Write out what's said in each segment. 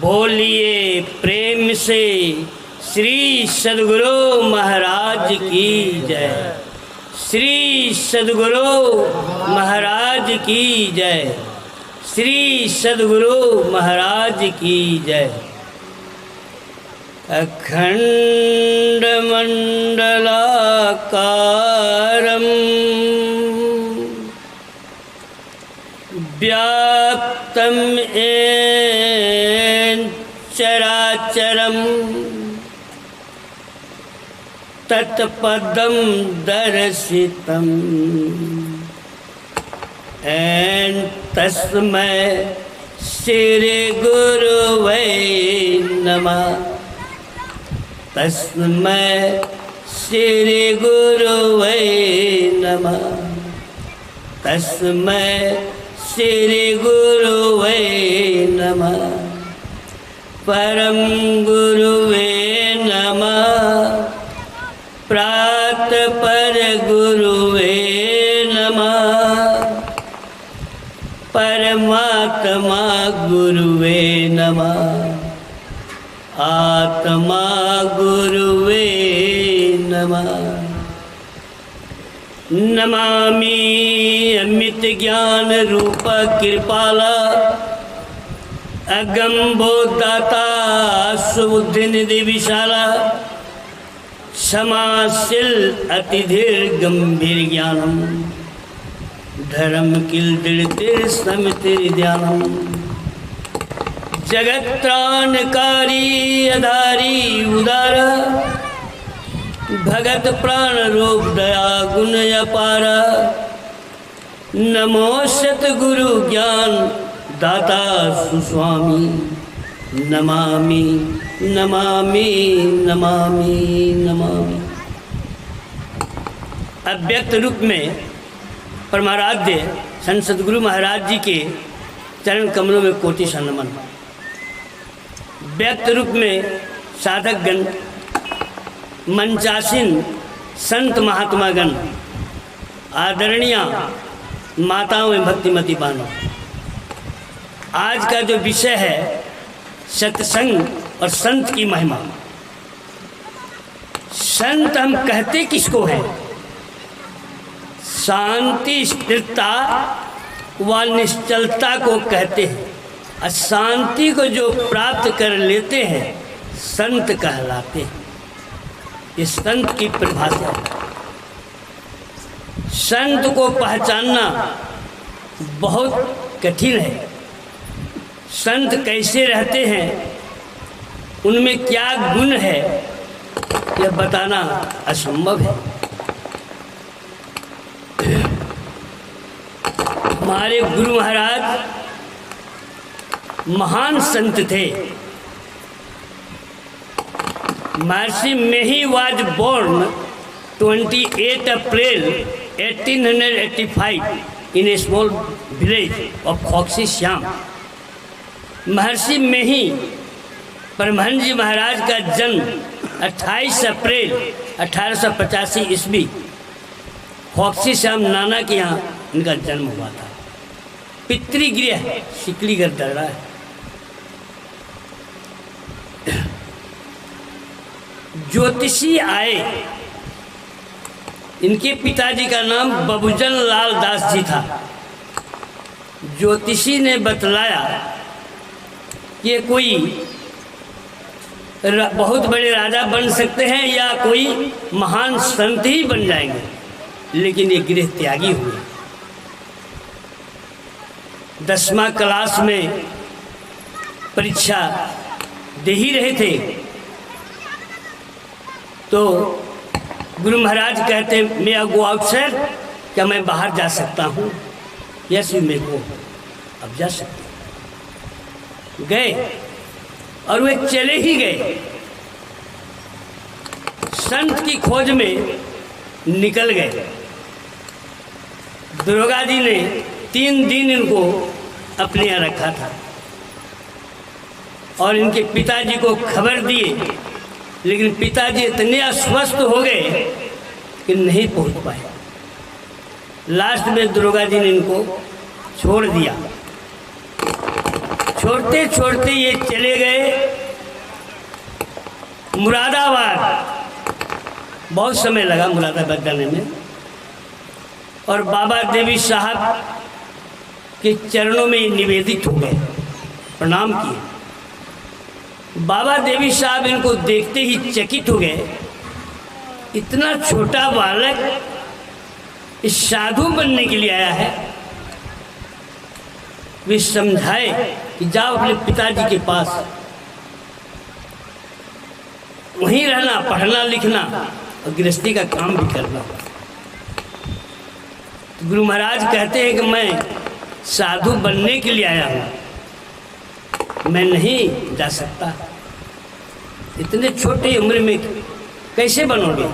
बोलिए प्रेम से श्री सद्गुरु महाराज की जय। श्री सद्गुरु महाराज की जय। श्री सद्गुरु महाराज की जय। अखंड मंडलाकारं व्याप्तं येन चराचरं तत्पदं दर्शितं येन तस्मै श्री गुरुवे नमः। तस्मै श्री गुरुवे नमः। तस्मै श्री गुरुवे नमः। परम गुरुवे नमः। प्रात पर गुरुवे नमः। परमात्मा गुरुवे नमः। आत्मा गुरुवे नमः। नमामि अमित ज्ञान रूप कृपाला अगम बोधदाता सुबुद्धि निधि विशाला क्षमाशील अतिधीर गंभीर ज्ञानम धर्म किल दृढ़ समितिर ध्यानम जगत त्राणकारी अधारी उदार भगत प्राण रूप दया गुण अपार। नमो सतगुरु ज्ञान दाता सुस्वामी नमामि नमामि नमामि नमामि। अव्यक्त रूप में परमाराध्य संत सद्गुरु महाराज जी के चरण कमलों में कोटि सा नमन। व्यक्त रूप में साधक गण मंचासीन संत महात्मागण आदरणीय माताओं एवं भक्तिमती बानों। आज का जो विषय है सत्संग और संत की महिमा। संत हम कहते किसको है? शांति स्थिरता व निश्चलता को कहते हैं। अशांति को जो प्राप्त कर लेते हैं संत कहलाते हैं। ये संत की परिभाषा है। संत को पहचानना बहुत कठिन है। संत कैसे रहते हैं, उनमें क्या गुण है, यह बताना असंभव है। हमारे गुरु महाराज महान संत थे। Maharshi Mehi was born 28 April 1885 in a small village of Khoksi Shyam. Maharshi Mehi Paramhans जी महाराज का जन्म 28 अप्रैल 1885 ईस्वी खोक्सी श्याम नाना के यहाँ इनका जन्म हुआ था। पितृगृह सिकलीगढ़ दर्रा है। ज्योतिषी आए। इनके पिताजी का नाम बबूजन लाल दास जी था। ज्योतिषी ने बतलाया कि ये कोई बहुत बड़े राजा बन सकते हैं या कोई महान संत ही बन जाएंगे, लेकिन ये गृह त्यागी हुए। 10वां क्लास में परीक्षा दे ही रहे थे तो गुरु महाराज कहते मैं गो आउटसाइड, क्या मैं बाहर जा सकता हूँ? यस यू मे गो, अब जा सकते। गए और वे चले ही गए। संत की खोज में निकल गए। दुर्गा जी ने 3 दिन इनको अपने यहाँ रखा था और इनके पिताजी को खबर दिए, लेकिन पिताजी इतने अस्वस्थ हो गए कि नहीं पहुंच पाए। लास्ट में दुर्गा जी ने इनको छोड़ छोड़ते छोड़ते ये चले गए मुरादाबाद। बहुत समय लगा मुरादाबाद जाने में, और बाबा देवी साहब के चरणों में ये निवेदित हो गए, प्रणाम किए। बाबा देवी साहब इनको देखते ही चकित हो गए, इतना छोटा बालक इस साधु बनने के लिए आया है। वे समझाए कि जाओ अपने पिताजी के पास, वहीं रहना, पढ़ना लिखना और गृहस्थी का काम भी करना। तो गुरु महाराज कहते हैं कि मैं साधु बनने के लिए आया हूँ, मैं नहीं जा सकता। इतने छोटे उम्र में कैसे बनोगे?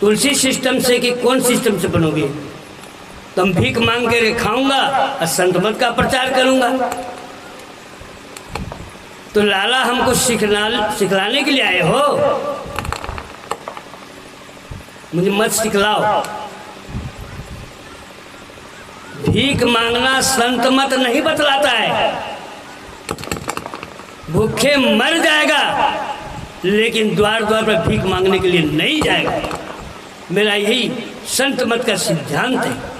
तुलसी सिस्टम से कि कौन सिस्टम से बनोगे? तुम भीख मांग के खाऊंगा और संत मत का प्रचार करूंगा। तो लाला हमको सिखलाने के लिए आए हो, मुझे मत सिखलाओ। भीख मांगना संत मत नहीं बतलाता है। भूखे मर जाएगा लेकिन द्वार द्वार पर भीख मांगने के लिए नहीं जाएगा। मेरा यही संत मत का सिद्धांत है।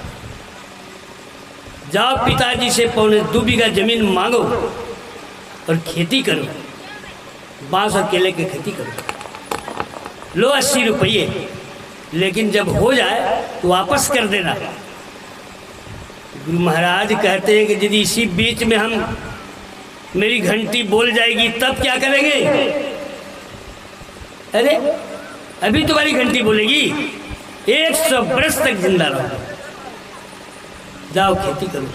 जाओ पिताजी से 2.25 बीघा जमीन मांगो और खेती करो, बांस और केले की खेती करो, लो 80 रुपये, लेकिन जब हो जाए तो वापस कर देना। गुरु महाराज कहते हैं कि यदि इसी बीच में मेरी घंटी बोल जाएगी तब क्या करेंगे? अरे अभी तुम्हारी घंटी बोलेगी, 100 वर्ष तक जिंदा रहो, जाओ खेती करो।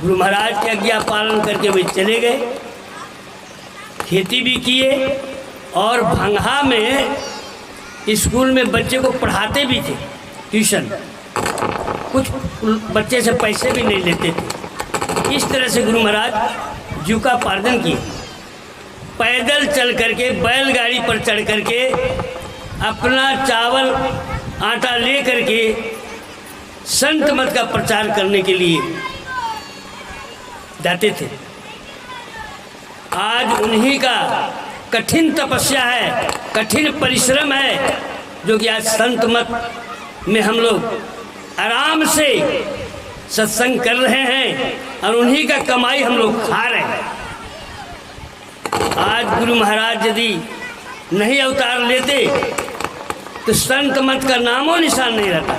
गुरु महाराज की आज्ञा पालन करके वे चले गए, खेती भी किए और भंगा में स्कूल में बच्चे को पढ़ाते भी थे, ट्यूशन। कुछ बच्चे से पैसे भी नहीं लेते थे। इस तरह से गुरु महाराज जीविकोपार्जन किए। पैदल चल करके, बैलगाड़ी पर चढ़ करके, अपना चावल आटा ले करके संत मत का प्रचार करने के लिए जाते थे। आज उन्हीं का कठिन तपस्या है, कठिन परिश्रम है, जो कि आज संत मत में हम लोग आराम से सत्संग कर रहे हैं और उन्हीं का कमाई हम लोग खा रहे हैं। आज गुरु महाराज यदि नहीं अवतार लेते तो संत मत का नामो निशान नहीं रहता।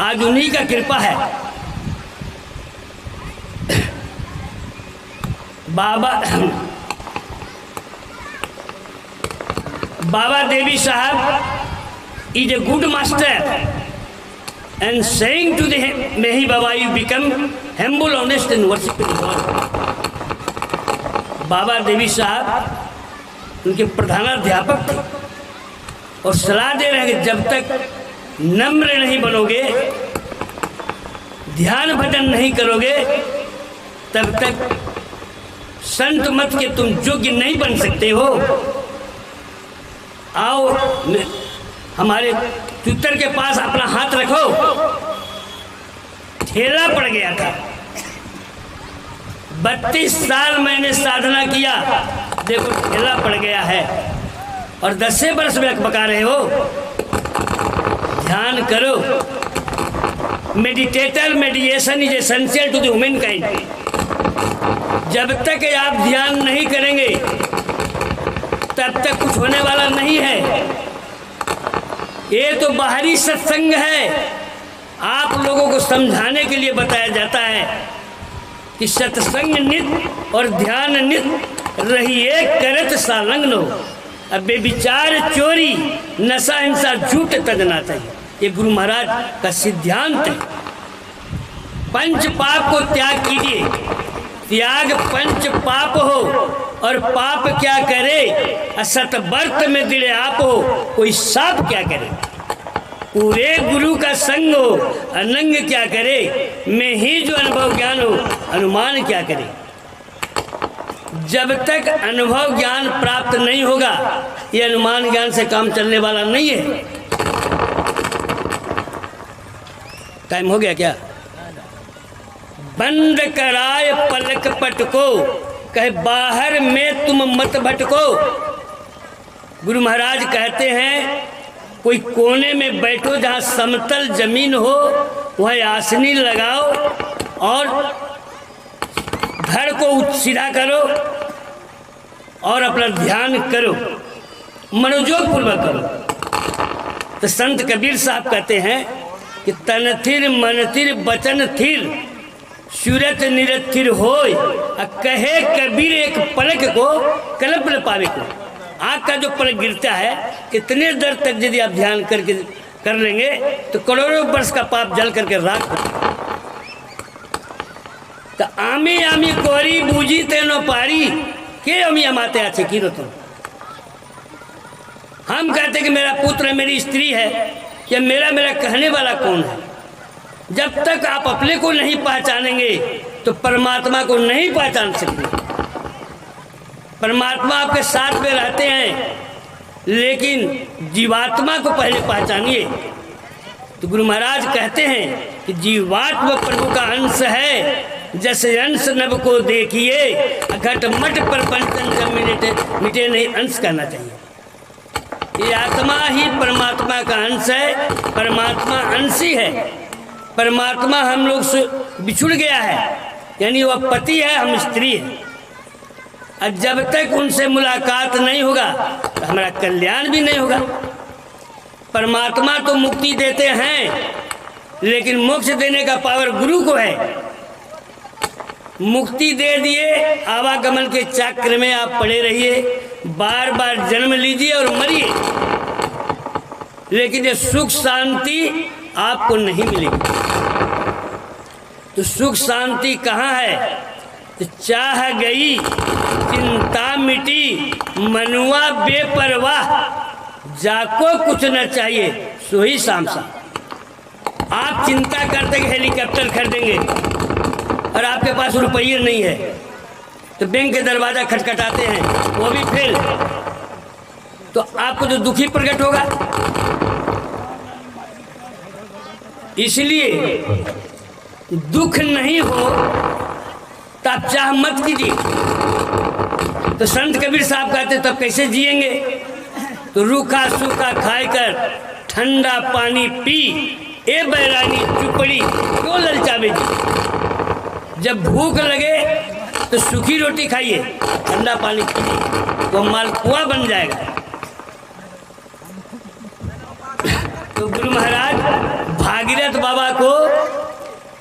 आज उन्हीं का कृपा है। बाबा देवी साहब is a good master and saying to the Mehi Baba, you become humble, honest and worshiping God. बाबा देवी साहब उनके प्रधानाध्यापक थे और सलाह दे रहे हैं कि जब तक नम्र नहीं बनोगे, ध्यान भजन नहीं करोगे, तब तक संत मत के तुम योग्य नहीं बन सकते हो। आओ हमारे चुतर के पास अपना हाथ रखो। ठेला पड़ गया था। 32 साल मैंने साधना किया, देखो ठेला पड़ गया है और 10 वर्ष में बका रहे हो। ध्यान करो। Meditator meditation is essential to the human kind. जब तक आप ध्यान नहीं करेंगे तब तक कुछ होने वाला नहीं है। ये तो बाहरी सत्संग है, आप लोगों को समझाने के लिए बताया जाता है कि सत्संग नित और ध्यान नित रहिए करत सालंग नो। अब बेविचार चोरी नशा हिंसा झूठ तजना चाहिए। ये गुरु महाराज का सिद्धांत है। पंच पाप को त्याग कीजिए। त्याग पंच पाप हो और पाप क्या करे, असत वर्त में दिले आप हो, कोई साप क्या करे। पूरे गुरु का संग हो, अनंग क्या करे, में ही जो अनुभव ज्ञान हो, अनुमान क्या करे। जब तक अनुभव ज्ञान प्राप्त नहीं होगा, ये अनुमान ज्ञान से काम चलने वाला नहीं है। टाइम हो गया क्या? बंद कराए पलक पट को, कहे बाहर में तुम मत भटको। गुरु महाराज कहते हैं कोई कोने में बैठो जहाँ समतल जमीन हो, वह आसनी लगाओ और धड़ को सीधा करो और अपना ध्यान करो, मनोयोग पूर्वक करो। तो संत कबीर साहब कहते हैं कि तन थिर मन थिर बचन थिर, सूरत निरथिर होय। कहे कबीर एक पलक को कल्प न पावे को। आँख का जो पलक गिरता है, इतने देर तक यदि आप ध्यान करके कर लेंगे तो करोड़ों वर्ष का पाप जल करके राख होता। तो आमी आमी कोरी बूझी तेनो पारी, के अमी अमाते आछे की रो तुम। हम कहते कि मेरा पुत्र मेरी स्त्री है, या मेरा कहने वाला कौन है। जब तक आप अपने को नहीं पहचानेंगे तो परमात्मा को नहीं पहचान सकते। परमात्मा आपके साथ में रहते हैं, लेकिन जीवात्मा को पहले पहचानिए। तो गुरु महाराज कहते हैं कि जीवात्मा प्रभु का अंश है, जैसे अंश नभ को देखिए, घट मट पर पंचन जब मिटे नहीं अंश करना चाहिए। ये आत्मा ही परमात्मा का अंश है, परमात्मा अंशी है। परमात्मा हम लोग से बिछुड़ गया है, यानी वह पति है, हम स्त्री है। और जब तक उनसे मुलाकात नहीं होगा तो हमारा कल्याण भी नहीं होगा। परमात्मा तो मुक्ति देते हैं, लेकिन मोक्ष देने का पावर गुरु को है। मुक्ति दे दिए, आवागमन के चक्र में आप पड़े रहिए, बार बार जन्म लीजिए और मरिए, लेकिन ये सुख शांति आपको नहीं मिलेगी। तो सुख शांति कहाँ है? तो चाह गई चिंता मिटी, मनुआ बेपरवाह, जाको कुछ न चाहिए सोही सामसा। आप चिंता करते कि हेलीकॉप्टर खरीदेंगे और आपके पास रुपये नहीं है, तो बैंक के दरवाजा खटखटाते हैं, वो भी फेल, तो आपको जो दुखी प्रकट होगा। इसलिए दुख नहीं हो तो आप चाह मत कीजिए। तो संत कबीर साहब कहते तब कैसे जिएंगे? तो रूखा सूखा खाकर ठंडा पानी पी, ए बैरानी चुपड़ी क्यों ललचावे जी। जब भूख लगे तो सूखी रोटी खाइए, ठंडा पानी पीजिए, वो मालपुआ बन जाएगा। तो गुरु महाराज भागीरथ बाबा को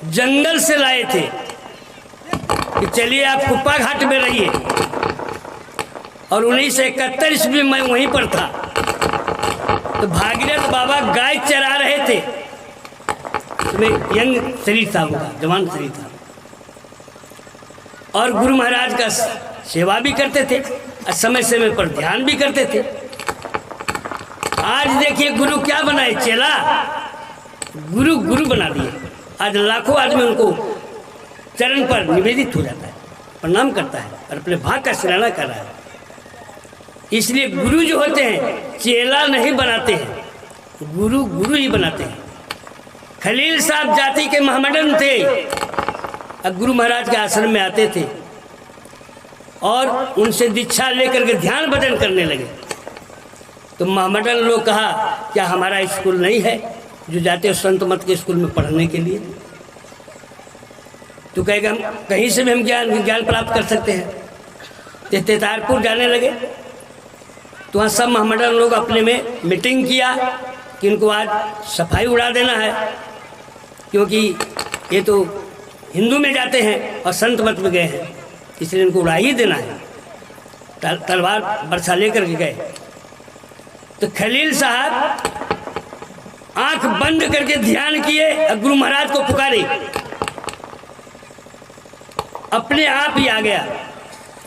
जंगल से लाए थे कि चलिए आप कुप्पा घाट में रहिए, और 1971 ईस्वी में मैं वहीं पर था। तो भागीरथ बाबा गाय चरा रहे थे, उसमें यंग शरीर था, उनका जवान शरीर था, और गुरु महाराज का सेवा भी करते थे और समय समय पर ध्यान भी करते थे। आज देखिए गुरु क्या बनाए, चेला गुरु गुरु बना दिए। आज लाखों आदमी उनको चरण पर निवेदित हो जाता है, प्रणाम करता है और अपने भाग का सराहना कर रहा है। इसलिए गुरु जो होते हैं चेला नहीं बनाते हैं, गुरु गुरु ही बनाते हैं। खलील साहब जाति के महमडन थे, अब गुरु महाराज के आश्रम में आते थे और उनसे दीक्षा लेकर के ध्यान भजन करने लगे। तो महमडन लोग कहा क्या हमारा स्कूल नहीं है जो जाते हो संत मत के स्कूल में पढ़ने के लिए? तो कहेगा कहीं से भी हम ज्ञान प्राप्त कर सकते हैं। तेतारपुर जाने लगे तो वहाँ सब महमडन लोग अपने में मीटिंग किया कि इनको आज सफाई उड़ा देना है, क्योंकि ये तो हिंदू में जाते हैं और संत मत में गए हैं, इसलिए इनको उड़ा ही देना है। तलवार बरछा लेकर के गए। तो खलील साहब आंख बंद करके ध्यान किए और गुरु महाराज को पुकारे, अपने आप ही आ गया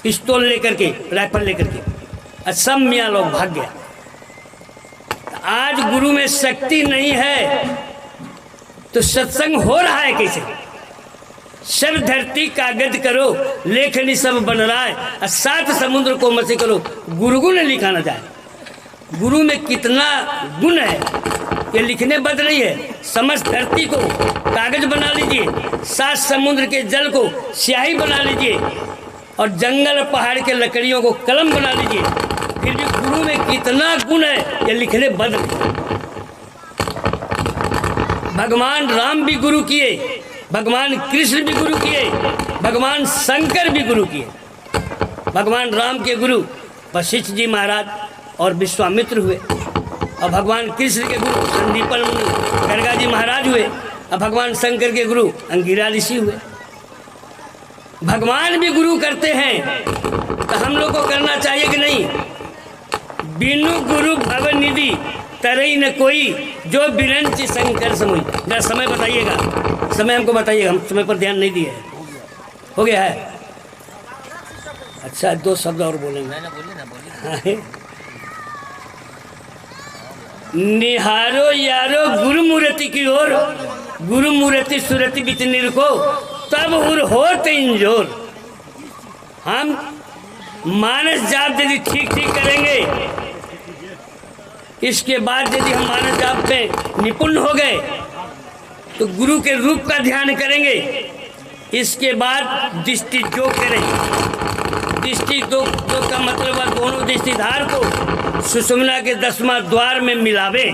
पिस्तौल लेकर के, राइफल लेकर के, और सब मियाँ लोग भाग गया। आज गुरु में शक्ति नहीं है तो सत्संग हो रहा है कैसे? सब धरती कागज करो, लेखनी सब बन रहा है, और 7 समुद्र को मसी करो, गुरु गुण लिखा न जाए। गुरु में कितना गुण है ये लिखने बद रही है। समस्त धरती को कागज बना लीजिए, 7 समुद्र के जल को स्याही बना लीजिए और जंगल और पहाड़ के लकड़ियों को कलम बना लीजिए, फिर भी गुरु में कितना गुण है ये लिखने बद रही है। भगवान राम भी गुरु किए, भगवान कृष्ण भी गुरु किए, भगवान शंकर भी गुरु किए। भगवान राम के गुरु वशिष्ठ जी महाराज और विश्वामित्र हुए, और भगवान कृष्ण के गुरु संदीपन मुनि गर्गा जी महाराज हुए, और भगवान शंकर के गुरु अंगिरा ऋषि हुए। भगवान भी गुरु करते हैं तो हम लोग को करना चाहिए कि नहीं? बिनु गुरु भव निधि तरई न कोई, जो बिरंच शंकर समोई। जरा समय बताइएगा, समय हमको बताइएगा, हम समय पर ध्यान नहीं दिए। हो गया है? अच्छा 2 शब्द और बोलेंगे। निहारो यारो गुरु मूर्ति की ओर, गुरु मूर्ति सुरति बिच निरखो, तब उर होत इंजोर। हम मानस जाप यदि ठीक करेंगे, इसके बाद यदि हम मानस जाप में निपुण हो गए तो गुरु के रूप का ध्यान करेंगे। इसके बाद दृष्टि जो करें, दृष्टि दो का मतलब है दोनों दृष्टिधार को सुषुम्ना के 10वां द्वार में मिलावे,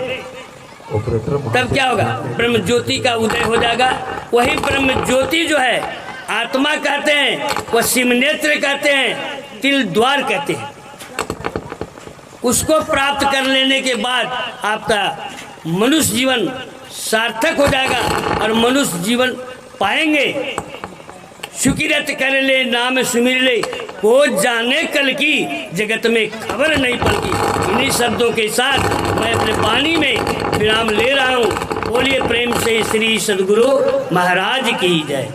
तब क्या होगा? ब्रह्म ज्योति का उदय हो जाएगा। वही ब्रह्म ज्योति जो है आत्मा कहते हैं, वह सिमनेत्र कहते हैं, तिल द्वार कहते हैं। उसको प्राप्त कर लेने के बाद आपका मनुष्य जीवन सार्थक हो जाएगा और मनुष्य जीवन पाएंगे। सुकिरत कर ले नाम सुमिर ले, को जाने कल की जगत में खबर नहीं पड़ती। इन्हीं शब्दों के साथ मैं अपने वाणी में विराम ले रहा हूँ। बोलिए प्रेम से श्री सद्गुरु महाराज की जय।